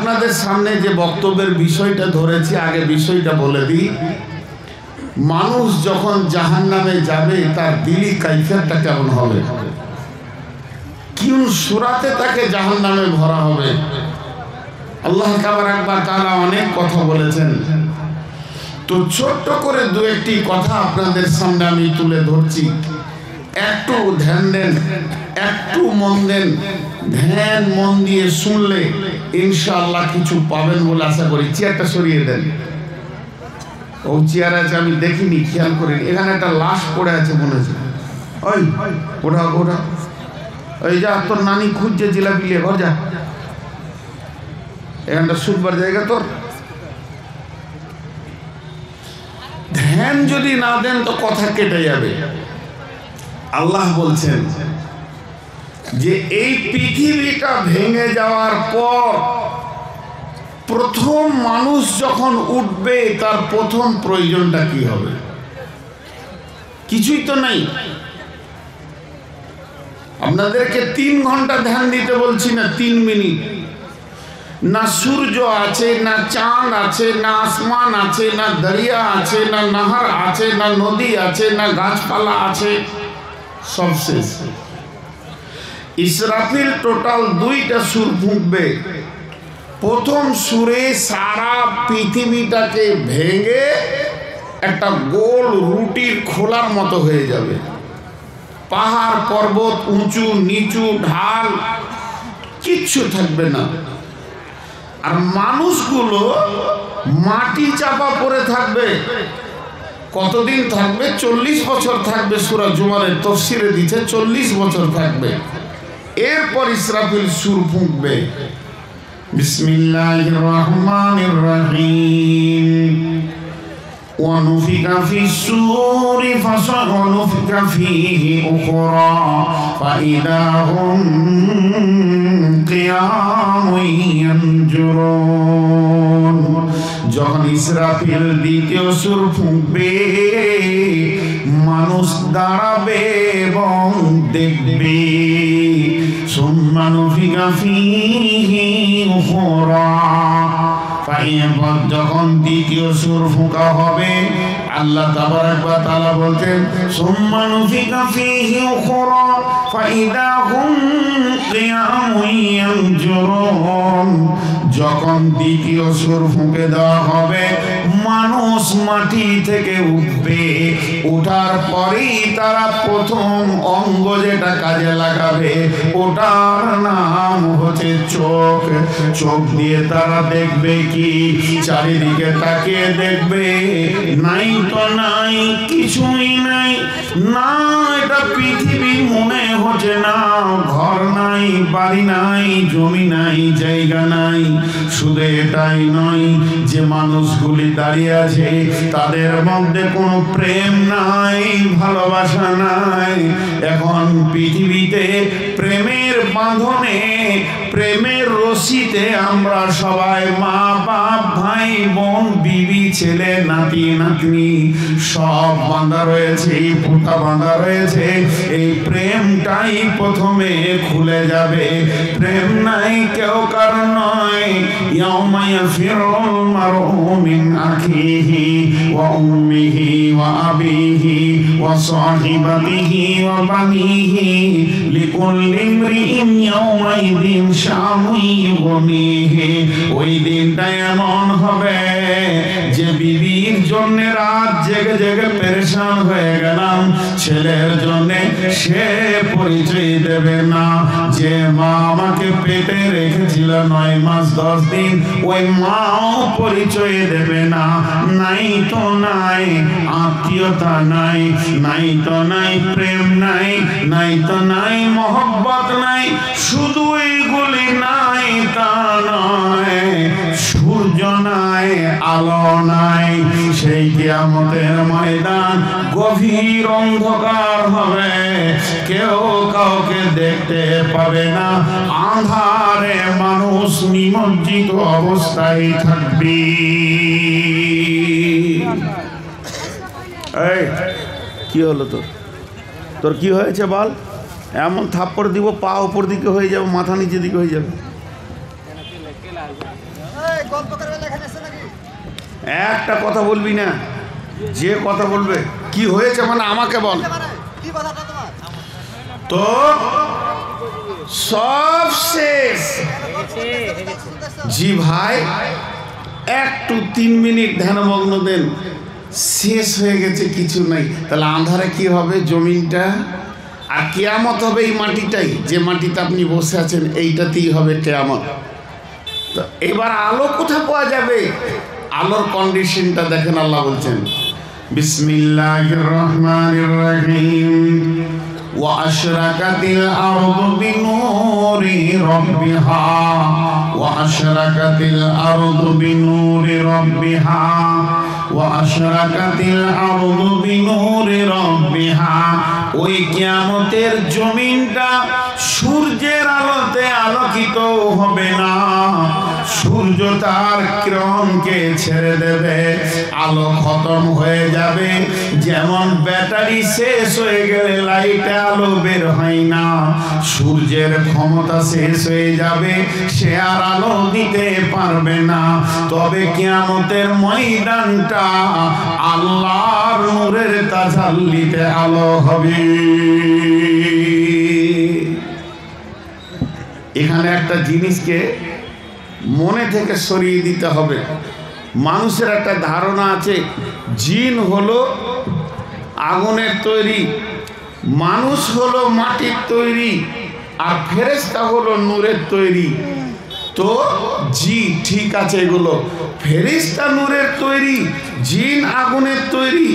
আপনাদের সামনে যে বক্তব্যের বিষয়টা ধরেছি, আগে বিষয়টা বলে দিই। মানুষ যখন জাহান্নামে যাবে তার দিলি কাইফিয়াতটা কেমন হবে, কোন সূরাতে তাকে জাহান্নামে ভরা হবে। আল্লাহ তাআলা অনেক কথা বলেছেন, তো ছোট্ট করে দু একটি কথা আপনাদের সামনে আমি তুলে ধরছি। একটু ধ্যান দেন, একটু মন দেন, ধ্যান মন দিয়ে শুনলে ইনশাআল্লাহ কিছু পাবেন বলে আশা করি। চেয়ারটা সরিয়ে দেন। ও চেয়ার আছে, আমি দেখিনি, খেয়াল করিনি। এখানে একটা লাশ পড়ে আছে মনে হচ্ছে। ওই ওটা ওটা ওই যা, তোর নানি খুঁজছে জিলাপি নিয়ে, ঘর যা। এখানটা শুকবার জায়গা তোর। ধ্যান যদি না দেন তো কথা কেটে যাবে। আল্লাহ বলছেন যে এই পৃথিবীটা ভেঙে যাওয়ার পর প্রথম মানুষ যখন উঠবে তার প্রথম প্রয়োজনটা কি হবে? কিছুই তো নাই। আপনাদেরকে 3 ঘন্টা ধ্যান দিতে বলছি না, 3 মিনিট। না সূর্য আছে, না চাঁদ আছে, না আসমান আছে, না দরিয়া আছে, না নাহার আছে, না নদী আছে, না গাছপালা আছে, সব শেষ। ইসরাফিল টোটাল 2টা সুর ফুঁকবে। প্রথম সুরে সারা পৃথিবীটাকে ভেঙে একটা গোল রুটির খোলার মতো হয়ে যাবে। পাহাড় পর্বত, উঁচু নিচু ঢাল কিচ্ছু থাকবে না। আর মানুষগুলো মাটি চাপা পড়ে থাকবে। কতদিন থাকবে? 40 বছর থাকবে। সূরা জুমারের তাফসীরে দিয়েছে 40 বছর থাকবে। এরপর ইসরাফিল সুর ফুঁকবে। বিসমিল্লাহির রহমানির রহিম। ونفخ في الصور ونفخ فيه أخرى فإذا هم قيام ينظرون। যখন ইসরাফিল দ্বিতীয় সুর ফুঁকবে, মানুষ দাঁড়াবে এবং দেখবে। সুম্মা নুফিখা ফীহি উখরা। যখন দ্বিতীয় সুর ফুঁকা হবে, আল্লাহ তাবারাক ওয়া তাআলা বলতেন সুম্মা নুফিখা ফীহি উখরা ফাইদা হুম কিয়ামুন ইয়ানজুরুন। যখন দ্বিতীয় সুর ফুঁকে দেওয়া হবে, মানুষ মাটি থেকে উঠবে। ওঠার পরেই তারা প্রথম অঙ্গ যেটা কাজে লাগাবে ওটার নাম হচ্ছে চোখ। চোখ দিয়ে তারা দেখবে কি? চারিদিকে তাকিয়ে দেখবে, নাই তো নাই, কিছুই নাই। না এটা পৃথিবী মনে হচ্ছে না। ঘর নাই, বাড়ি নাই, জমি নাই, জায়গা নাই। শুধু এটাই নয় যে মানুষগুলি দাঁড়িয়ে আছে তাদের মধ্যে কোনো প্রেম নাই, ভালোবাসা নাই। এখন পৃথিবীতে প্রেমের বাঁধনে, প্রেমের রশিতে আমরা সবাই মা বাপ, ভাই বোন, বিবি, ছেলে, নাতি নাতনি সব বাঁধা রয়েছে, পুঁথা বাঁধা রয়েছে। এই প্রেমটাই প্রথমে খুলে যাবে। প্রেম নাই কেউ কারণ নয়। ইয়াউমা ইয়াফিরুল মারউ মিন আখিহি ওয়া উম্মিহি ওয়া আবিহি ওয়া সাহিবাতিহি ওয়া বানিহি লিকুল্লি ইমরিইন ইয়াউমাইযিন শানুন ইউগনিহি। ওই দিনটা এমন হবে যে বিবির জন্য রাত জেগে জেগে পেরেশান হয়ে গেলাম, ছেলের জন্য সে পরিচয় দেবে না। যে মা আমাকে পেটে রেখেছিল 9 মাস 10 দিন, ওই মাও পরিচয় দেবে না। নাই তো নাই আত্মীয়তা, নাই নাই তো নাই প্রেম, নাই নাই তো নাই মহব্বত, নাই। শুধু এইগুলি নাই তা নয়, সূর্য নাই, আলো নাই। সেই কিয়ামতের ময়দান গভীর অন্ধকার হবে, কেউ কাউকে দেখতে পাবে না। আঁধারে মানুষ নিমজ্জিত অবস্থায় থাকবে। এই কি হলো তোর? তোর কি হয়েছে বল? এমন থাপ্পড় দিব পা উপর দিকে হয়ে যাবে, মাথা নিচের দিকে হয়ে যাবে। একটা কথা বলবি না, যে কথা বলবে কি হয়েছে মানে আমাকে বল। তো সব শেষ। জি ভাই, একটু 3 মিনিট ধ্যানমগ্ন দেন, শেষ হয়ে গেছে, কিছু নাই। তাহলে আন্ধারে কি হবে? জমিনটা। আর কিয়ামত হবে এই মাটিটাই, যে মাটিতে আপনি বসে আছেন এইটাতেই হবে কিয়ামত। তো এবার আলো কোথায় পাওয়া যাবে? আলোর কন্ডিশনটা দেখেন, আল্লাহ বলছেন বিসমিল্লাহির রহমানির রহিম ওয়া আশরাকাতিল আরদু বিনূরি রাব্বিহা ওয়া আশরাকাতিল আরদু বিনূরি রাব্বিহা ওয়া আশরাকাতিল আরদু বিনূরি রাব্বিহা। ওই কিয়ামতের জমিনটা সূর্যের আলোতে আলোকিত হবে না, সূর্য তার কিরণকে ছেড়ে দেবে, আলো খতম হয়ে যাবে। যেমন ব্যাটারি শেষ হয়ে গেলে লাইটে আলো বের হয় না, সূর্যের ক্ষমতা শেষ হয়ে যাবে, সে আর আলো দিতে পারবে না। তবে কিয়ামতের ময়দানটা আল্লাহর নূরের তাজাল্লিতে আলো হবে। এখানে একটা জিনিসকে মনে থেকে সরিয়ে দিতে হবে। মানুষের একটা ধারণা আছে জিন হলো আগুনের তৈরি, মানুষ হলো মাটির তৈরি, আর ফেরেশতা হলো নূরের তৈরি। তো জি ঠিক আছে, এগুলো ফেরেশতা নূরের তৈরি, জিন আগুনের তৈরি,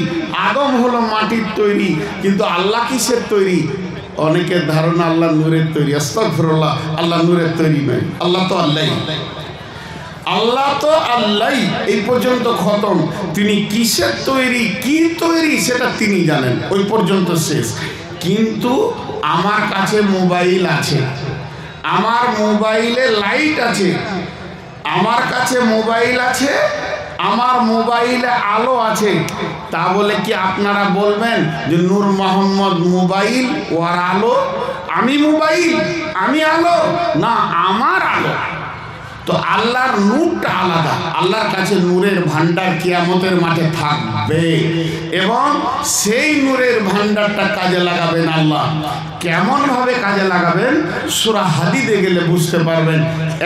আদম হলো মাটির তৈরি, কিন্তু আল্লাহ কিসের তৈরি? অনেকের ধারণা আল্লাহ নূরের তৈরি। আস্তাগফিরুল্লাহ, আল্লাহ নূরের তৈরি নয়, আল্লাহ তো আল্লাহই, আল্লাহ তো আল্লাহই। এই পর্যন্ত খতম। তিনি কিসের তৈরি, কি তৈরি সেটা তিনি জানেন, ওই পর্যন্ত শেষ। কিন্তু আমার কাছে মোবাইল আছে, আমার মোবাইলে লাইট আছে, আমার কাছে মোবাইল আছে, আমার মোবাইলে আলো আছে। তা বলে কি আপনারা বলবেন যে নূর মোহাম্মদ মোবাইল ওর আলো, আমি মোবাইল আমি আলো? না, আমার আলো। তো আল্লাহর নূরটা আলাদা, আল্লাহর কাছে নূরের ভান্ডার কিয়ামতের মাঠে থাকবে, এবং সেই নূরের ভান্ডারটা কাজে লাগাবেন আল্লাহ। কেমন ভাবে কাজে লাগাবেন সূরা হাদীদে গেলে বুঝতে পারবেন।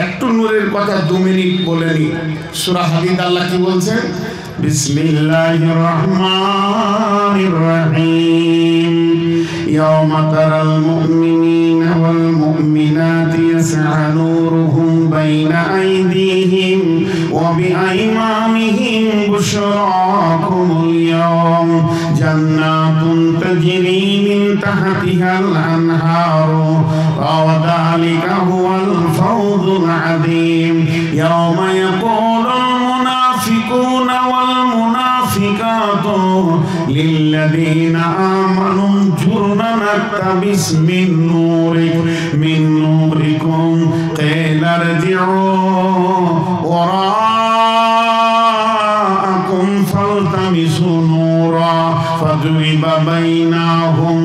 একটু নূরের কথা 2 মিনিট বলে নি। সূরা হাদীদ আল্লাহ কি বলছেন? বিসমিল্লাহির রহমানির রহিম ইয়াওমা তারাল মুমিনিনা ওয়াল মুমিনাতি ইয়াসআ নূরুহুম বাইনা আইদিহিম ওয়া বিআইমানিহিম বুশরাকুমুল ইয়াওম জান্নাতুন তাজরি মিন তাহতিহাল আনহারু ওয়া যালিকা হুয়াল ফাওজুল আযীম ইয়াওমা ইয়াকুলুল মুনাফিকুনা ওয়াল মুনাফিকাতু লিল্লাযীনা আমানু انظُرْنَا نَقْتَبِسْ مِن نُّورِكُمْ قِيلَ ارْجِعُوا وَرَاءَكُمْ فَالْتَمِسُوا نُورًا فَضُرِبَ بَيْنَهُم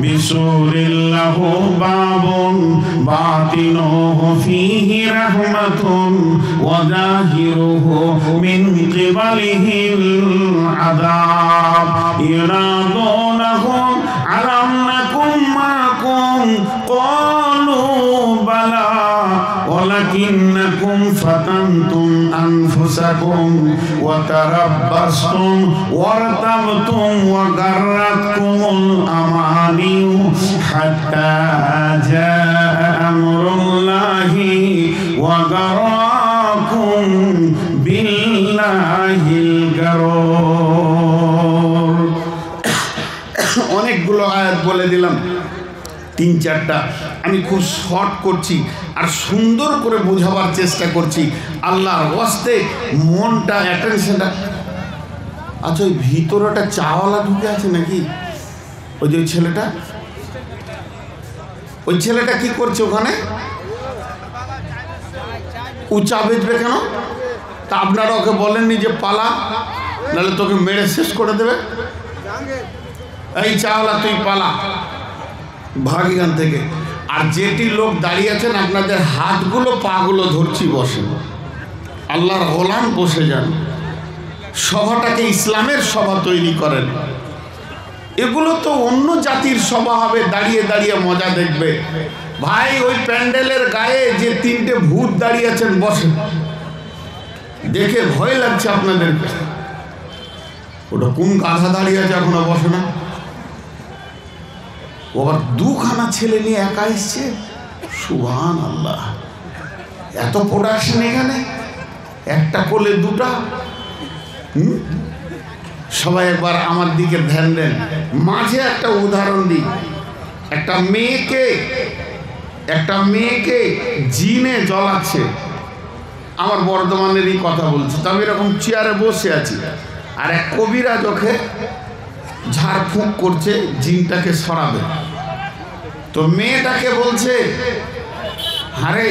بِسُورٍ لَّهُ بَابٌ بَاطِنُهُ فِيهِ رَحْمَةٌ وَظَاهِرُهُ مِن قِبَلِهِ الْعَذَابُ يُنَادُونَهُمْ أَلَمْ نَكُن مَّعَكُمْ قَالُوا بَلَىٰ وَلَكِنَّكُمْ فَتَنتُمْ أَنفُسَكُمْ وَتَرَبَّصْتُمْ وَارْتَبْتُمْ وَغَرَّتْكُمُ الْأَمَانِيُّ حَتَّىٰ جَاءَ أَمْرُ اللَّهِ وَغَرَّكُم بِاللَّهِ الْغَرُورُ। অনেকগুলো আয়াত বলে দিলাম, 3-4টা আমি খুব শর্ট করছি আর সুন্দর করে বোঝাবার চেষ্টা করছি। আল্লাহর ওয়াস্তে মনটা, অ্যাটেনশনটা। আচ্ছা, ওই ভিতরে একটা চাওয়ালা ঢুকে আছে নাকি? ওই যে ছেলেটা, ওই ছেলেটা কি করছে ওখানে? ও চা বেচবে কেন? তা আপনারা ওকে বলেননি যে পালা, নাহলে তোকে মেরে শেষ করে দেবে? এই চাওয়ালা তুই পালা, ভাগ এখান থেকে। আর যেটি লোক দাঁড়িয়ে আছেন আপনাদের হাতগুলো পাগুলো ধরছি, বসেন। আল্লাহর গোলাম বসে যান, সভাটাকে ইসলামের সভা তৈরি করেন। এগুলো তো অন্য জাতির সভা হবে, দাঁড়িয়ে দাঁড়িয়ে মজা দেখবে। ভাই ওই প্যান্ডেলের গায়ে যে 3টে ভূত দাঁড়িয়ে আছেন বসেন, দেখে ভয় লাগছে আপনাদের। ওটা কোন গাধা দাঁড়িয়ে আছে এখনো বসে না? ও আবার 2খানা ছেলে নিয়ে একা এসছে, সুবহানাল্লাহ। এত প্রোডাকশন এখানে, একটা কোলে 2টা। সবাই একবার আমার দিকে ধ্যান দেন। মাঝে একটা উদাহরণ দিই। একটা মেয়েকে জিনে জ্বলাচ্ছে। আমার বর্ধমানেরই কথা বলছি। তো আমি এরকম চেয়ারে বসে আছি, আর এক কবিরাজ ওকে ঝাড়ফুঁক করছে জিনটাকে সরাবে। তো মেয়েটাকে বলছে, আরে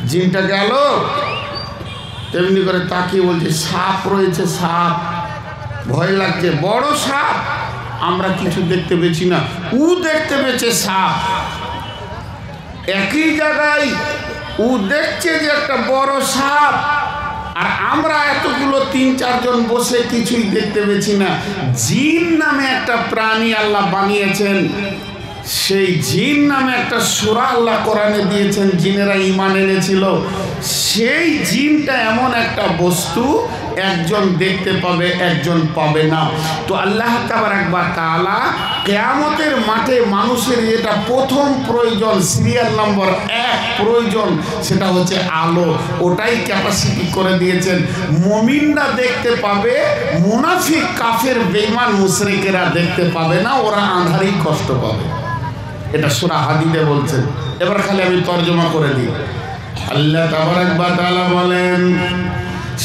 জিনটা গেল। তেমনি করে তাকিয়ে বলছে, সাপ রয়েছে, সাপ, ভয় লাগছে, বড় সাপ। আমরা কিছু দেখতে পেয়েছি না, ও দেখতে পেয়েছে সাপ। একই জায়গায় ও দেখছে যে একটা বড় সাপ, আর আমরা এতগুলো 3-4 জন বসে কিছুই দেখতে পেয়েছি না। জিন নামে একটা প্রাণী আল্লাহ বানিয়েছেন, সেই জিন নামে একটা সূরা আল্লাহ কোরআনে দিয়েছেন, জিনেরা ঈমান এনেছিল। সেই জিনটা এমন একটা বস্তু, একজন দেখতে পাবে, একজন পাবে না। তো আল্লাহ তাবারক ওয়া তাআলা কিয়ামতের মাঠে মানুষের যেটা প্রথম প্রয়োজন, সিরিয়াল নম্বর 1 প্রয়োজন, সেটা হচ্ছে আলো। ওটাই ক্যাপাসিটি করে দিয়েছেন। মুমিনরা দেখতে পাবে, মুনাফিক, কাফের, বেঈমান, মুশরিকেরা দেখতে পাবে না, ওরা আঁধারেই কষ্ট পাবে। এটা সূরা হাদীদে বলছেন। এবার খালি আমি তরজমা করে দিই। আল্লাহ তাবারক ওয়া তাআলা বলেন,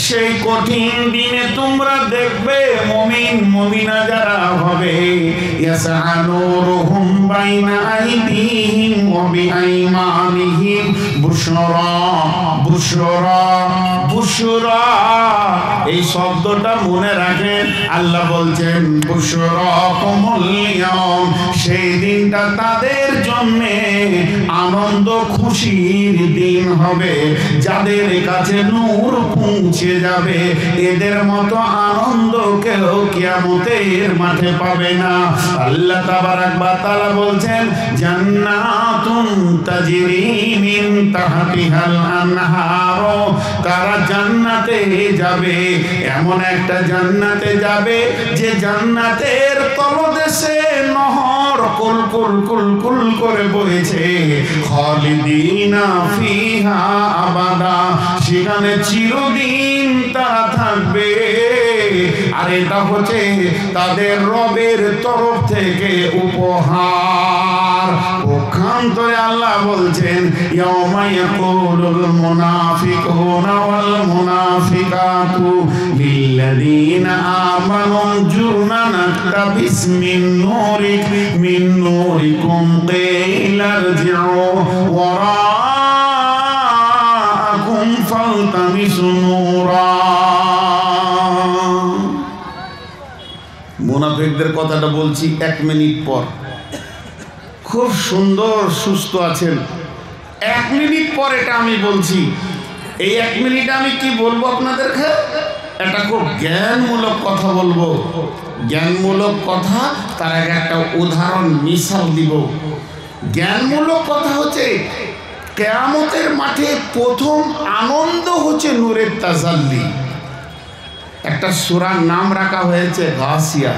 সেই কঠিন দিনে তোমরা দেখবে মুমিন মুমিনা যারা হবে, ইয়াসআনুরুহুম বাইনা আইদিহিম ওয়া বিআইমানিহিম বুশরা বুশরা বুশরা। এই শব্দটা মনে রাখেন। আল্লাহ বলছেন বুশরাকুমুল ইয়াউম, সেই দিনটা তাদের জন্য আনন্দ খুশির দিন হবে, যাদের কাছে নূর পৌঁছে যাবে। এদের মতো আনন্দ কেউ কিয়ামতের মাঠে পাবে না। আল্লাহ তাবারক ওয়া তাআলা বলছেন, জান্নাতুন তাজরি মিন তাহতিহাল আনহার, তারা জান্নাতে যাবে, এমন একটা জান্নাতে যাবে যে জান্নাতের তলদেশে নহর কুল কুল কুল কুল করে বইছে। খালিদিনা ফিহা আবাদা, সেখানে চিরদিন তারা থাকবে। আর এটা হচ্ছে তাদের রবের তরফ থেকে উপহার। পক্ষান্তরে আল্লাহ বলছেন, ইয়াউমা ইয়াকুলুল মুনাফিকুনা ওয়াল মুনাফিকাতু লিল্লাযীনা আমানু জুরনা নাকতাবিস মিন নূরিকুম কিলা ইরজিউ ওয়ারাআকুম ফালতামিসু নূরা। মুনাফিকদের কথাটা বলছি 1 মিনিট পর। খুব সুন্দর সুস্থ আছেন, 1 মিনিট পর এটা আমি বলছি। এই 1 মিনিটে আমি কি বলবো আপনাদেরকে? এটা খুব জ্ঞানমূলক কথা বলবো। জ্ঞানমূলক কথা, তার আগে একটা উদাহরণ মিসাল দিব। জ্ঞানমূলক কথা হচ্ছে, কিয়ামতের মাঠে প্রথম আনন্দ হচ্ছে নূরের তাজাল্লি। একটা সূরার নাম রাখা হয়েছে গাসিয়া।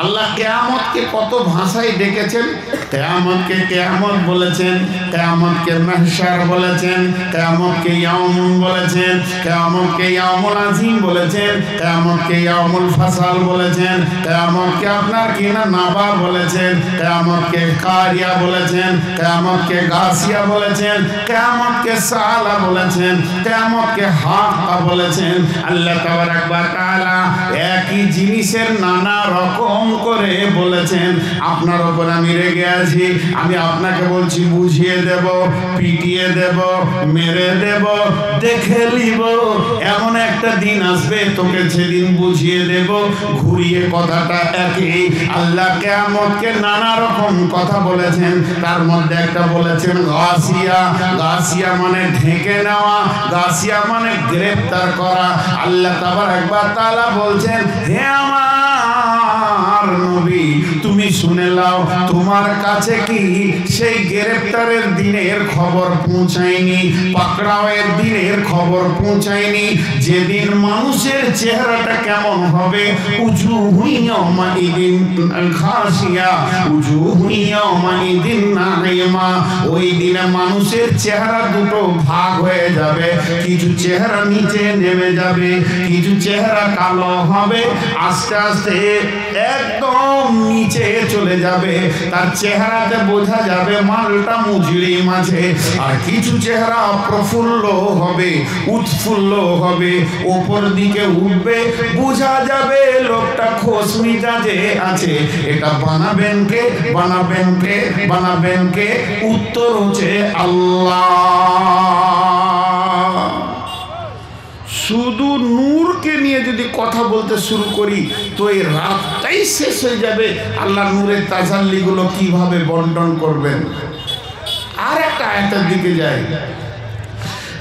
আল্লাহ কিয়ামতকে কত ভাষায় ডেকেছেন। কিয়ামতকে কিয়ামত বলেছেন, কিয়ামতকে মাহশার বলেছেন, কিয়ামতকে ইয়াউম বলেছেন, কিয়ামতকে ইয়াউমুল আযীম বলেছেন, কিয়ামতকে ইয়াউমুল ফাসাল বলেছেন, কিয়ামতকে আপনার কিনা নাবা বলেছেন, কিয়ামতকে কারিয়া বলেছেন, কিয়ামতকে গাসিয়া বলেছেন, কিয়ামতকে সালা বলেছেন, কিয়ামতকে হাক্কা বলেছেন। আল্লাহ তাবারক ওয়া তাআলা একই জিনিসের নানা রকম এরকম করে বলেছেন, আপনার ওপর আমি রেগে আছি, আমি আপনাকে বলছি বুঝিয়ে দেব, পিটিয়ে দেব, মেরে দেব, দেখে নিব, এমন একটা দিন আসবে তোকে সেদিন বুঝিয়ে দেব। ঘুরিয়ে কথাটা একই। আল্লাহ কিয়ামতকে নানা রকম কথা বলেছেন, তার মধ্যে একটা বলেছেন গাসিয়া। গাসিয়া মানে ঢেকে নেওয়া, গাসিয়া মানে গ্রেফতার করা। আল্লাহ তাবারক ওয়া তাআলা বলছেন, হে আমার নবী তুমি শুনে নাও, তোমার কাছে কি সেই গ্রেফতারের দিনের খবর পৌঁছায়নি, পাকড়াওয়ের দিনের খবর পৌঁছায়নি, যেদিন মানুষের চেহারাটা কেমন হবে? উজুহু ইয়াওমাইদিন খাসিয়া উজুহু ইয়াওমাইদিন নাঈমা। ওই দিনে মানুষের চেহারা দুটো ভাগ হয়ে যাবে, কিছু চেহারা নিচে নেমে যাবে, কিছু চেহারা কালো হবে, আস্তে আস্তে একদম নিচে চলে যাবে, তার চেহারাতে বোঝা যাবে মালটা মুজরিম আছে। আর কিছু চেহারা প্রফুল্ল হবে, উৎফুল্ল হবে, ওপর দিকে উঠবে, বোঝা যাবে লোকটা খোশ মিজাজে আছে। এটা বানাবেন কে? বানাবেন কে? বানাবেন কে? উত্তর হচ্ছে আল্লাহ। শুধু নূরকে নিয়ে যদি কথা বলতে শুরু করি তো এই রাতটাই শেষ হয়ে যাবে। আল্লাহ নূরের তাজাল্লিগুলো কিভাবে বন্টন করবেন। আর একটা আয়াতের দিকে যাই।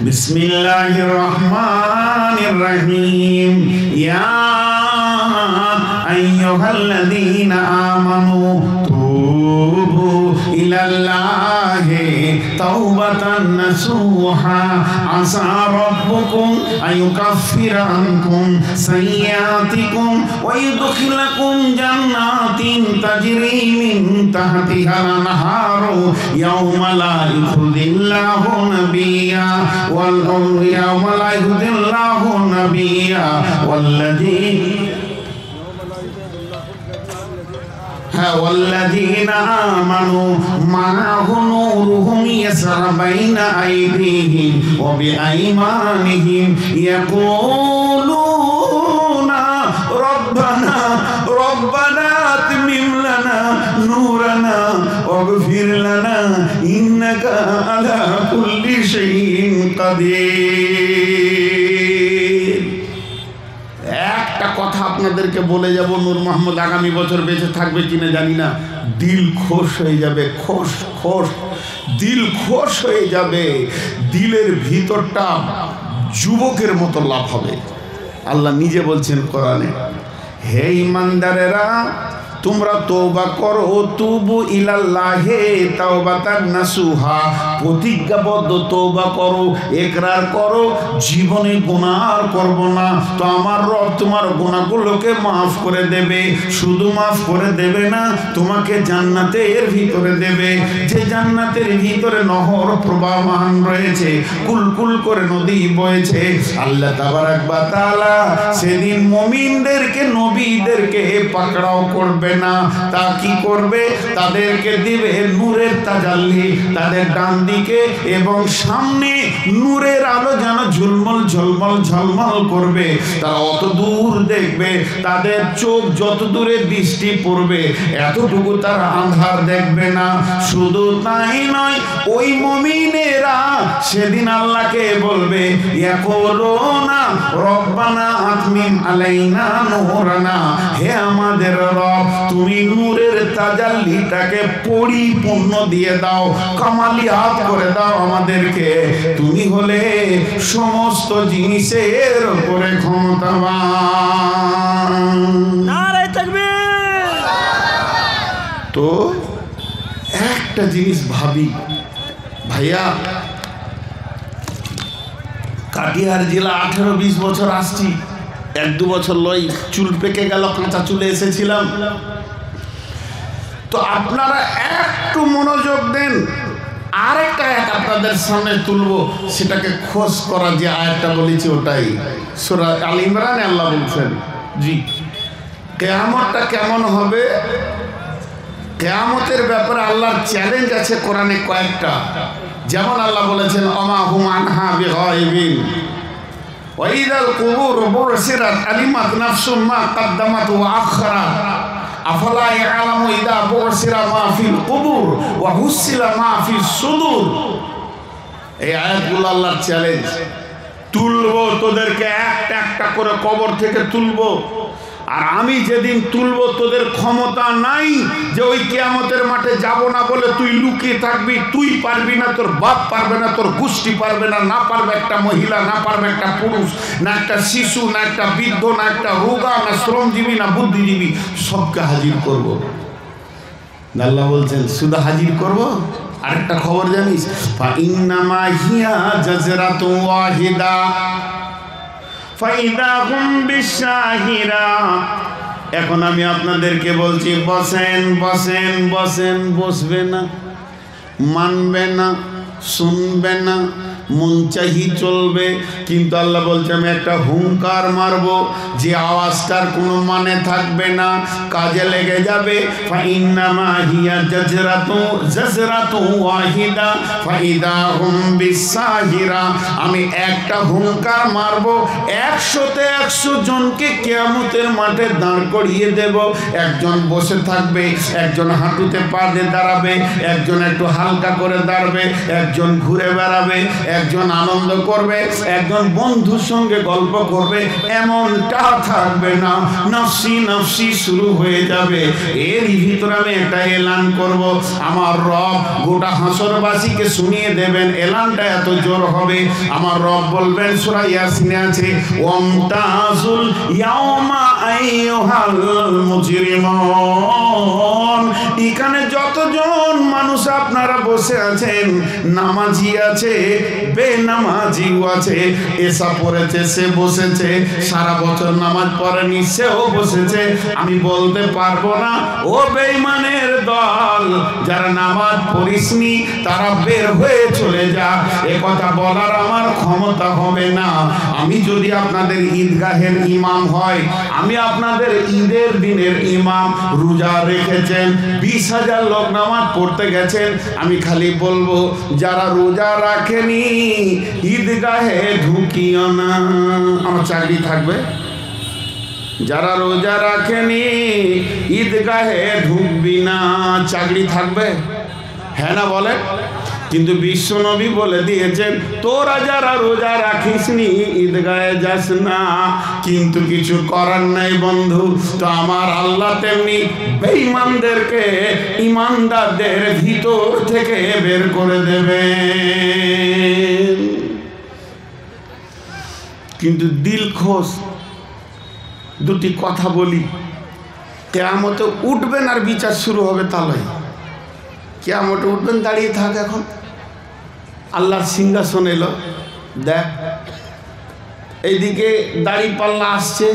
বিসমিল্লাহির রহমানির রহিম। ইয়া আইয়ুহাল্লাযীনা আমানু তুবু ইলাল্লাহি তাওবাতান নাসুহা আসা রাব্বুকুম আইয়ুকাফিরা আনকুম সাইয়্যাতিকুম ওয়া ইউদখিলাকুম জান্নাতিন তাজরি মিন তাহতিহাল আনহারু ইয়াওমা লা ইউযিল্লাহু নাবিয়্যা ওয়াল ইয়াওমা লা ইউযিল্লাহু নাবিয়্যা والذين آمنوا معه نورهم يسعى بين أيديهم وبأيمانهم يقولون ربنا أتمم لنا نورنا واغفر لنا إنك على كل شيء قدير। একটা কথা আপনাদেরকে বলে যাব, নূর মোহাম্মদ আগামী বছর বেঁচে থাকবে কিনা জানি না, দিল খোশ হয়ে যাবে, খোশ খোশ, দিল খোশ হয়ে যাবে, দিলের ভিতরটা যুবকের মতো লাভ হবে। আল্লাহ নিজে বলছেন কোরআনে, হে ঈমানদারেরা তোমরা তওবা করো, তুবু ইলাল্লাহি তাওবাতান নাসুহা, প্রতিজ্ঞাবদ্ধ তওবা করো, ইকরার করো জীবনে গুনাহ আর করব না। তো আমার রব তোমার গুনাহগুলোকে মাফ করে দেবে। শুধু মাফ করে দেবে না, তোমাকে জান্নাতের ভিতরে দেবে, যে জান্নাতের ভিতরে নহর প্রবাহমান রয়েছে, কুলকুল করে নদী বইছে। আল্লাহ তাবারক ওয়া তাআলা সেদিন মুমিনদেরকে, নবীদেরকে পাকড়াও করবে না, তা কি করবে? তাদেরকে দিবে নূরের তাজাল্লি, তাদের ডান দিকে এবং সামনে নূরের আলো যেন ঝলমল ঝলমল ঝলমল করবে। তারা অত দূর দেখবে, তাদের চোখ যত দূরে দৃষ্টি পড়বে এতটুকু তারা আন্ধার দেখবে না। শুধু তাই নয়, ওই মুমিনেরা সেদিন আল্লাহকে বলবে, ইয়াকুলুনা রব্বানা আতমিম আলাইনা নূরানা, হে আমাদের রব তুমি নূরের তাজাল্লিটাকে পরিপূর্ণ দিয়ে দাও, কামালিয়াত করে দাও আমাদেরকে। তুমি হলে সমস্ত জিনিসের উপরে ক্ষমতাবান। নারে তাকবীর। তো একটা জিনিস ভাবি ভাইয়া, কাটিহার জেলা 18-20 বছর আসছি, 1-2 বছর লয়, চুল পেকে গেল, কাঁচা চুলে এসেছিলাম। তো আপনারা একটু মনোযোগ দেন। আরেকটা আয়াত আপনাদের সামনে তুলবো, সেটাকে খোঁজ করা, যে আয়াতটা বলেছি ওটাই সূরা আল ইমরানে আল্লাহ বলছেন, জি কিয়ামতটা কেমন হবে, কিয়ামতের ব্যাপারে আল্লাহর চ্যালেঞ্জ আছে কোরআনে কয়েকটা। যেমন আল্লাহ বলেছেন, ওমা হুম আনহা বিগাইবিন ওয়া ইযাল কুবুর বুরসিরাত আলিমাত নাফসুম মা কদ্দামাত ওয়া আখখারাত। আফালা ইয়ালামু ইদা বুসিরা মা ফিল কুবুর ওয়া হুসিলা মা ফিস সুদুর। এই আয়াতগুলো আল্লাহর চ্যালেঞ্জ। তুলবো তোদেরকে, একটা একটা করে কবর থেকে তুলবো, আর আমি যেদিন তুলবো তোদের ক্ষমতা নাই যে ওই কিয়ামতের মাঠে যাব না বলে তুই লুকিয়ে থাকবি। তুই পারবি না, তোর বাপ পারবে না, তোর গোষ্ঠী পারবে না, না পারবে একটা মহিলা, না পারবে একটা পুরুষ, না একটা শিশু, না একটা বৃদ্ধ, না একটা রোগা, না শ্রমজীবী, না বুদ্ধিজীবী, সবকে হাজির করব। আল্লাহ বলছেন শুধু হাজির করব। আরেকটা খবর জানিস, ফাইন্নামা হিয়া জাজরাতু ওয়াহিদা ফাইদা হুম বিশাহিরা। এখন আমি আপনাদেরকে বলছি বসেন বসেন বসেন, বসবে না, মানবে না, শুনবে না, মন চাহি চলবে। কিন্তু আল্লাহ বলছে আমি একটা হুঙ্কার মারবো, যে আওয়াজটার কোনো মানে থাকবে না, কাজে লেগে যাবে। ফাইন্নামা হিয়া জাজরাতু ওয়াহিদা ফাইদা হুম বিশাহিরা। আমি একটা হুঙ্কার মারবো, 100-তে 100 জনকে কিয়ামতের মাঠে দাঁড় করিয়ে দেব। একজন বসে থাকবে, একজন হাঁটুতে পা দিয়ে দাঁড়াবে, একজন একটু হালকা করে দাঁড়াবে, একজন ঘুরে বেড়াবে, একজন আনন্দ করবে, একজন বন্ধুর সঙ্গে গল্প করবে। এমনটা থাকবে না, নফসি নফসি শুরু হয়ে যাবে। এর ভিতরে আমি একটা এলান করব, আমার রব গোটা হাসরবাসীকে শুনিয়ে দেবেন। এলানটা এত জোর হবে, আমার রব বলবেন, সূরা ইয়াসিনে আছে, ওয়ামতাজুল ইয়াওমা আইয়ুহাল মুজরিমুন। এখানে যতজন মানুষ আপনারা বসে আছেন, নামাজি আছে, বেনামাজিও আছে, এসা পড়েছে সে বসেছে, সারা বছর নামাজ পড়েনি সেও বসেছে। আমি বলতে পারবো না ও বেঈমানের দল, যারা নামাজ পড়িসনি তারা বের হয়ে চলে যা, এ কথা বলার আমার ক্ষমতা হবে না। আমি যদি আপনাদের ঈদগাহের ইমাম হয়, আমি আপনাদের ঈদের দিনের ইমাম, রোজা রেখেছেন, 20,000 লোক নামাজ পড়তে গেছেন, আমি খালি বলবো যারা রোজা রাখেনি ঈদগাহে ঢুকিও না, আমার চাকরি থাকবে। যারা রোজা রাখেনি ঈদগাহে ঢুকবি না, চাকরি থাকবে। হ্যাঁ না বলে? কিন্তু বিশ্বনবী বলে দিয়েছেন, তোরা যারা রোজা রাখিসনি ঈদগাহে যাস না। কিন্তু কিছু করার নাই বন্ধু, তো আমার আল্লাহ তেমনি বেঈমানদেরকে ইমানদারদের ভিতর থেকে বের করে দেবে। কিন্তু দিল খোশ দুটি কথা বলি, কিয়ামতে উঠবেন আর বিচার শুরু হবে। তাহলে কিয়ামতে উঠবেন, দাঁড়িয়ে থাক। এখন আল্লাহর সিংহাসন এলো, দেখ এইদিকে দাড়ি পাল্লা আসছে,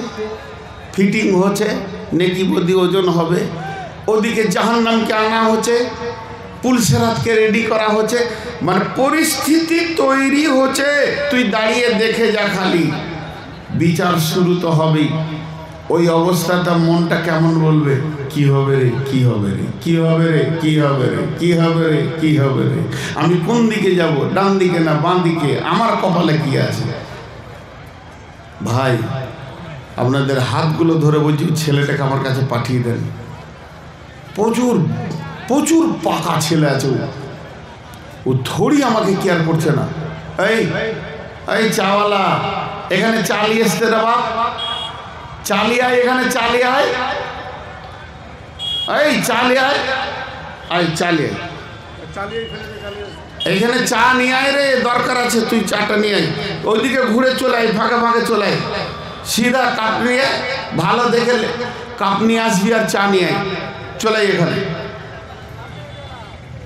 ফিটিং হচ্ছে, নেকি বদি ওজন হবে। ওদিকে জাহান্নামকে আনা হচ্ছে, পুলসেরাতকে রেডি করা হচ্ছে, মানে পরিস্থিতি তৈরি হচ্ছে। তুই দাঁড়িয়ে দেখে যা, খালি বিচার শুরু তো হবেই। ওই অবস্থাটা মনটা কেমন বলবে, কি হবে রে, কি হবে রে, কি হবে রে, কি হবে রে, কি হবে রে, কি হবে রে, আমি কোন দিকে যাব, ডান দিকে না বাঁ দিকে, আমার কপালে কি আছে। ভাই আপনাদের হাতগুলো ধরে বলছি, ছেলেটাকে আমার কাছে পাঠিয়ে দেন। প্রচুর প্রচুর পাকা ছেলে আছে, ও থোড়ি আমাকে কেয়ার করছে না। এই এই চাওয়ালা, এখানে চালিয়ে আসতে রে বাপ, চালিয়ে আয়, এখানে চালিয়ে আয়, এই চালিয়ে আয়, আয় চালিয়ে এইখানে চা নিয়ে আয় রে, দরকার আছে, তুই চাটা নিয়ে আয়। ওইদিকে ঘুরে চলে আয়, ফাঁকে ফাঁকে চলে আয়, সিধা কাপ নিয়ে ভালো দেখে কাপ নিয়ে আসবি আর চা নিয়ে আয়, চলে আয় এখানে।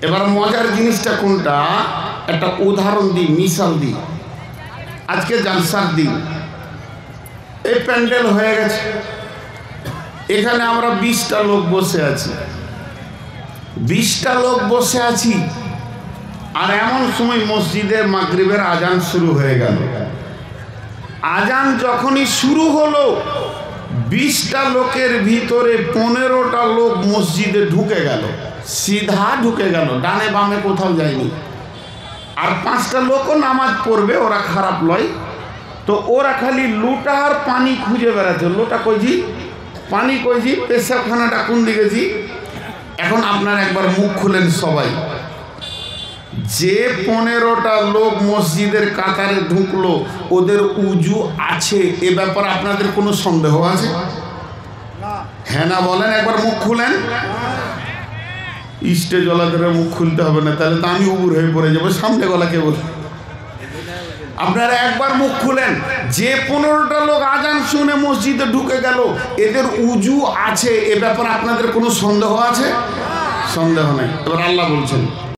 এবার মজার জিনিসটা কোনটা, একটা উদাহরণ দিই, মিশাল দিই। আজকে জালসার দিন, এই প্যান্ডেল হয়ে গেছে, এখানে আমরা 20টা লোক বসে আছি, 20টা লোক বসে আছি। আর এমন সময় মসজিদে মাগরিবের আজান শুরু হয়ে গেল। আজান যখনই শুরু হলো, 20টা লোকের ভিতরে 15টা লোক মসজিদে ঢুকে গেল, সিধা ঢুকে গেল, ডানে বামে কোথাও যায়নি। আর 5টা লোকও নামাজ পড়বে, ওরা খারাপ লয়, তো ওরা খালি লোটা আর পানি খুঁজে বেড়াচ্ছে। লোটা কইজি, পানি কইছি, পেশাবখানাটা কোন দিকে জি? এখন আপনারা একবার মুখ খুলেন সবাই। যে 15টা লোক মসজিদের কাতারে ঢুকলো, ওদের উজু আছে এ ব্যাপারে আপনাদের কোনো সন্দেহ আছে? হ্যাঁ না বলেন, একবার মুখ খুলেন। স্টেজ গলাদের মুখ খুলতে হবে না, তাহলে তো আমি উবুর হয়ে পড়ে যাবো, সামনে গলা কে বল। আপনারা একবার মুখ খুলেন, যে 15টা লোক আজান শুনে মসজিদে ঢুকে গেল, এদের উজু আছে এ ব্যাপারে আপনাদের কোনো সন্দেহ আছে? সন্দেহ নেই। এবার আল্লাহ বলছেন